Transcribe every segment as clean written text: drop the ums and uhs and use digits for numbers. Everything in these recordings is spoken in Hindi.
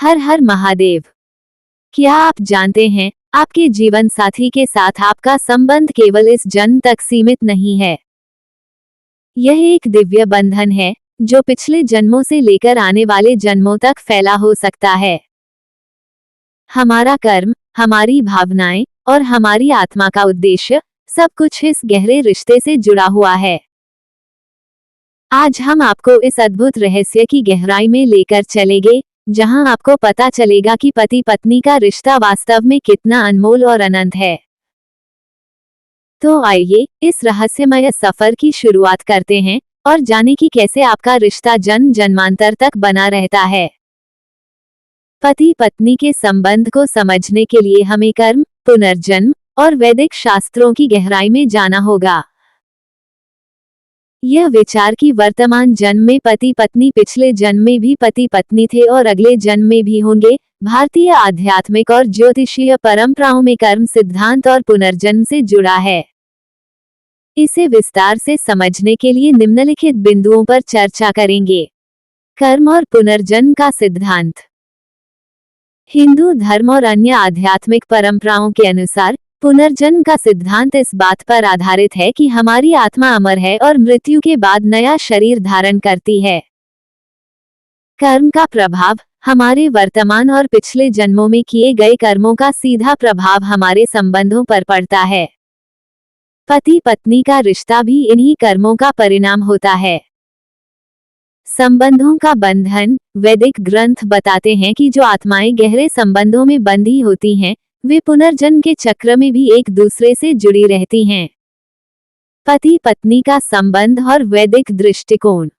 हर हर महादेव। क्या आप जानते हैं, आपके जीवन साथी के साथ आपका संबंध केवल इस जन्म तक सीमित नहीं है। यह एक दिव्य बंधन है जो पिछले जन्मों से लेकर आने वाले जन्मों तक फैला हो सकता है। हमारा कर्म, हमारी भावनाएं और हमारी आत्मा का उद्देश्य सब कुछ इस गहरे रिश्ते से जुड़ा हुआ है। आज हम आपको इस अद्भुत रहस्य की गहराई में लेकर चलेंगे, जहां आपको पता चलेगा कि पति पत्नी का रिश्ता वास्तव में कितना अनमोल और अनंत है। तो आइए इस रहस्यमय सफर की शुरुआत करते हैं और जाने कि कैसे आपका रिश्ता जन्म जन्मांतर तक बना रहता है। पति पत्नी के संबंध को समझने के लिए हमें कर्म, पुनर्जन्म और वैदिक शास्त्रों की गहराई में जाना होगा। यह विचार कि वर्तमान जन्म में पति पत्नी पिछले जन्म में भी पति पत्नी थे और अगले जन्म में भी होंगे, भारतीय आध्यात्मिक और ज्योतिषीय परंपराओं में कर्म सिद्धांत और पुनर्जन्म से जुड़ा है। इसे विस्तार से समझने के लिए निम्नलिखित बिंदुओं पर चर्चा करेंगे। कर्म और पुनर्जन्म का सिद्धांत। हिंदू धर्म और अन्य आध्यात्मिक परंपराओं के अनुसार पुनर्जन्म का सिद्धांत इस बात पर आधारित है कि हमारी आत्मा अमर है और मृत्यु के बाद नया शरीर धारण करती है। कर्म का प्रभाव। हमारे वर्तमान और पिछले जन्मों में किए गए कर्मों का सीधा प्रभाव हमारे संबंधों पर पड़ता है। पति पत्नी का रिश्ता भी इन्हीं कर्मों का परिणाम होता है। संबंधों का बंधन। वैदिक ग्रंथ बताते हैं कि जो आत्माएं गहरे संबंधों में बंधी होती हैं, वे पुनर्जन्म के चक्र में भी एक दूसरे से जुड़ी रहती हैं। पति पत्नी का संबंध और वैदिक दृष्टिकोण।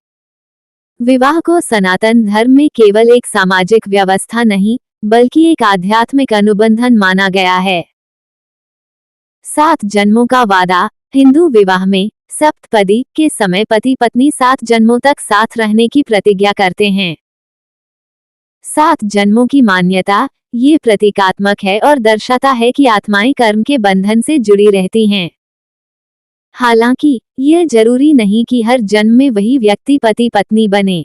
विवाह को सनातन धर्म में केवल एक सामाजिक व्यवस्था नहीं, बल्कि एक आध्यात्मिक अनुबंधन माना गया है। 7 जन्मों का वादा। हिंदू विवाह में सप्तपदी के समय पति पत्नी 7 जन्मों तक साथ रहने की प्रतिज्ञा करते हैं। 7 जन्मों की मान्यता ये प्रतीकात्मक है और दर्शाता है कि आत्माएं कर्म के बंधन से जुड़ी रहती हैं। हालांकि यह जरूरी नहीं कि हर जन्म में वही व्यक्ति पति पत्नी बने।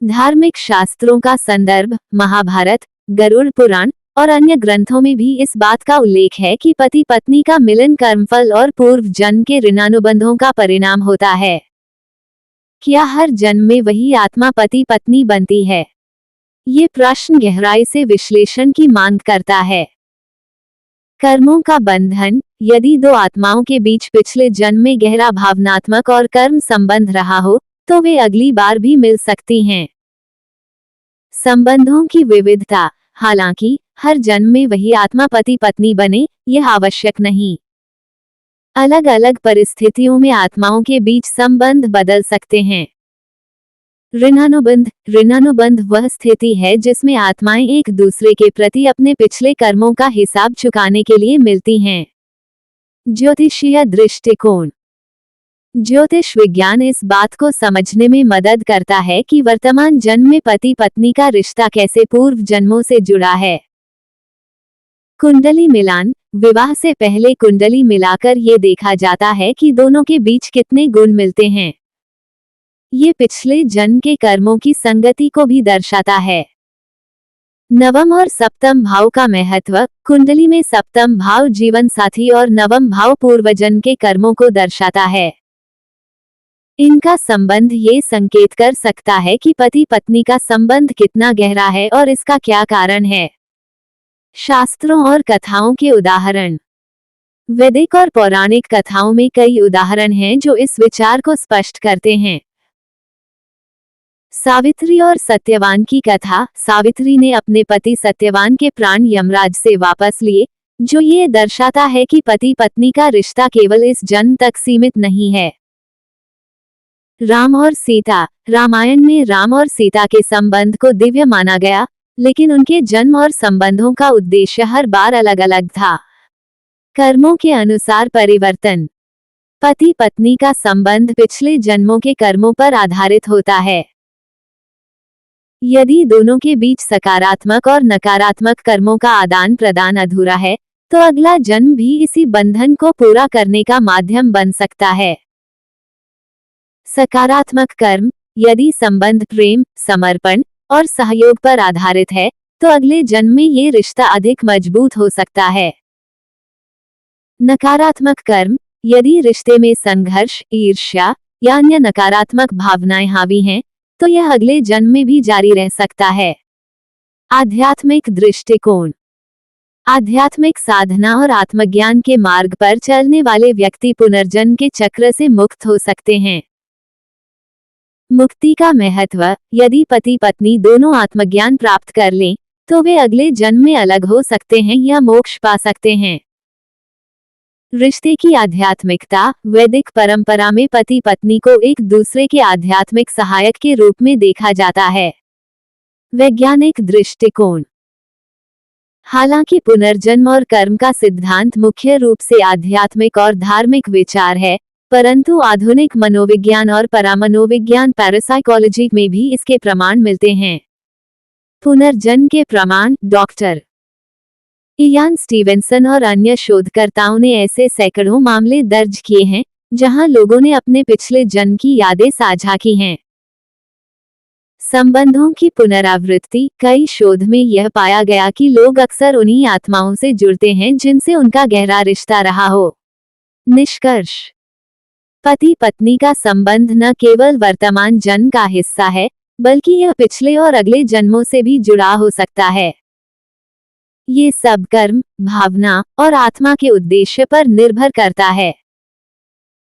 धार्मिक शास्त्रों का संदर्भ। महाभारत, गरुड़ पुराण और अन्य ग्रंथों में भी इस बात का उल्लेख है कि पति पत्नी का मिलन कर्मफल और पूर्व जन्म के ऋणानुबंधों का परिणाम होता है। क्या हर जन्म में वही आत्मा पति पत्नी बनती है? ये प्रश्न गहराई से विश्लेषण की मांग करता है। कर्मों का बंधन। यदि 2 आत्माओं के बीच पिछले जन्म में गहरा भावनात्मक और कर्म संबंध रहा हो, तो वे अगली बार भी मिल सकती हैं। संबंधों की विविधता। हालांकि हर जन्म में वही आत्मा पति पत्नी बने, यह आवश्यक नहीं। अलग अलग परिस्थितियों में आत्माओं के बीच संबंध बदल सकते हैं। ऋणानुबंध। ऋणानुबंध वह स्थिति है जिसमें आत्माएं एक दूसरे के प्रति अपने पिछले कर्मों का हिसाब चुकाने के लिए मिलती हैं। ज्योतिषीय दृष्टिकोण। ज्योतिष विज्ञान इस बात को समझने में मदद करता है कि वर्तमान जन्म में पति पत्नी का रिश्ता कैसे पूर्व जन्मों से जुड़ा है। कुंडली मिलान। विवाह से पहले कुंडली मिलाकर ये देखा जाता है कि दोनों के बीच कितने गुण मिलते हैं। ये पिछले जन्म के कर्मों की संगति को भी दर्शाता है। नवम और सप्तम भाव का महत्व। कुंडली में सप्तम भाव जीवन साथी और नवम भाव पूर्वजन्म के कर्मों को दर्शाता है। इनका संबंध ये संकेत कर सकता है कि पति पत्नी का संबंध कितना गहरा है और इसका क्या कारण है। शास्त्रों और कथाओं के उदाहरण। वैदिक और पौराणिक कथाओं में कई उदाहरण हैं जो इस विचार को स्पष्ट करते हैं। सावित्री और सत्यवान की कथा। सावित्री ने अपने पति सत्यवान के प्राण यमराज से वापस लिए, जो ये दर्शाता है कि पति पत्नी का रिश्ता केवल इस जन्म तक सीमित नहीं है। राम और सीता। रामायण में राम और सीता के संबंध को दिव्य माना गया, लेकिन उनके जन्म और संबंधों का उद्देश्य हर बार अलग अलग था। कर्मों के अनुसार परिवर्तन। पति पत्नी का संबंध पिछले जन्मों के कर्मों पर आधारित होता है। यदि दोनों के बीच सकारात्मक और नकारात्मक कर्मों का आदान प्रदान अधूरा है, तो अगला जन्म भी इसी बंधन को पूरा करने का माध्यम बन सकता है। सकारात्मक कर्म। यदि संबंध प्रेम, समर्पण और सहयोग पर आधारित है, तो अगले जन्म में ये रिश्ता अधिक मजबूत हो सकता है। नकारात्मक कर्म, यदि रिश्ते में संघर्ष, ईर्ष्या या अन्य नकारात्मक भावनाएं हावी हैं, तो यह अगले जन्म में भी जारी रह सकता है। आध्यात्मिक दृष्टिकोण, आध्यात्मिक साधना और आत्मज्ञान के मार्ग पर चलने वाले व्यक्ति पुनर्जन्म के चक्र से मुक्त हो सकते हैं। मुक्ति का महत्व, यदि पति पत्नी दोनों आत्मज्ञान प्राप्त कर लें, तो वे अगले जन्म में अलग हो सकते हैं या मोक्ष पा सकते हैं। रिश्ते की आध्यात्मिकता, वैदिक परंपरा में पति पत्नी को एक दूसरे के आध्यात्मिक सहायक के रूप में देखा जाता है। वैज्ञानिक दृष्टिकोण, हालांकि पुनर्जन्म और कर्म का सिद्धांत मुख्य रूप से आध्यात्मिक और धार्मिक विचार है, परंतु आधुनिक मनोविज्ञान और परामनोविज्ञान पैरासाइकोलॉजी में भी इसके प्रमाण मिलते हैं। पुनर्जन्म के प्रमाण, डॉक्टर इयान स्टीवेंसन और अन्य शोधकर्ताओं ने ऐसे सैकड़ों मामले दर्ज किए हैं जहां लोगों ने अपने पिछले जन्म की यादें साझा की हैं। संबंधों की पुनरावृत्ति, कई शोध में यह पाया गया कि लोग अक्सर उन्हीं आत्माओं से जुड़ते हैं जिनसे उनका गहरा रिश्ता रहा हो। निष्कर्ष, पति पत्नी का संबंध न केवल वर्तमान जन्म का हिस्सा है, बल्कि यह पिछले और अगले जन्मों से भी जुड़ा हो सकता है। ये सब कर्म, भावना और आत्मा के उद्देश्य पर निर्भर करता है।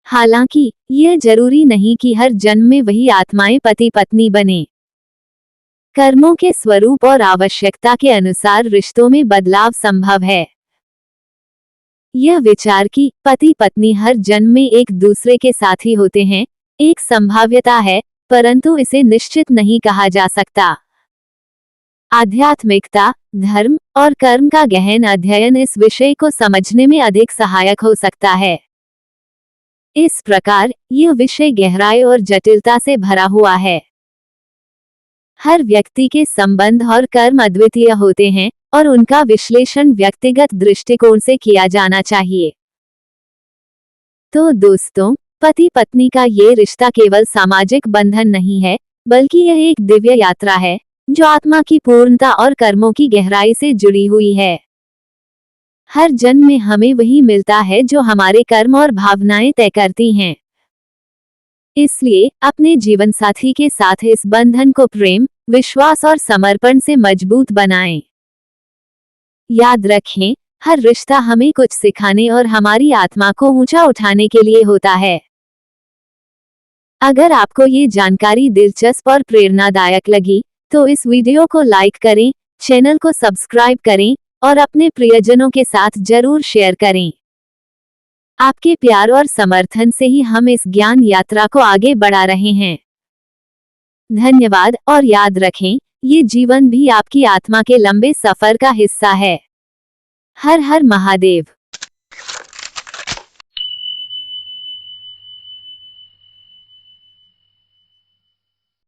हालांकि यह जरूरी नहीं कि हर जन्म में वही आत्माएं पति पत्नी बने। कर्मों के स्वरूप और आवश्यकता के अनुसार रिश्तों में बदलाव संभव है। यह विचार कि पति पत्नी हर जन्म में एक दूसरे के साथी होते हैं, एक संभाव्यता है, परंतु इसे निश्चित नहीं कहा जा सकता। आध्यात्मिकता, धर्म और कर्म का गहन अध्ययन इस विषय को समझने में अधिक सहायक हो सकता है। इस प्रकार यह विषय गहराई और जटिलता से भरा हुआ है। हर व्यक्ति के संबंध और कर्म अद्वितीय होते हैं और उनका विश्लेषण व्यक्तिगत दृष्टिकोण से किया जाना चाहिए। तो दोस्तों, पति पत्नी का ये रिश्ता केवल सामाजिक बंधन नहीं है, बल्कि यह एक दिव्य यात्रा है जो आत्मा की पूर्णता और कर्मों की गहराई से जुड़ी हुई है। हर जन्म में हमें वही मिलता है जो हमारे कर्म और भावनाएं तय करती हैं। इसलिए अपने जीवन साथी के साथ इस बंधन को प्रेम, विश्वास और समर्पण से मजबूत बनाएं। याद रखें, हर रिश्ता हमें कुछ सिखाने और हमारी आत्मा को ऊंचा उठाने के लिए होता है। अगर आपको ये जानकारी दिलचस्प और प्रेरणादायक लगी, तो इस वीडियो को लाइक करें, चैनल को सब्सक्राइब करें और अपने प्रियजनों के साथ जरूर शेयर करें। आपके प्यार और समर्थन से ही हम इस ज्ञान यात्रा को आगे बढ़ा रहे हैं। धन्यवाद और याद रखें, ये जीवन भी आपकी आत्मा के लंबे सफर का हिस्सा है। हर हर महादेव।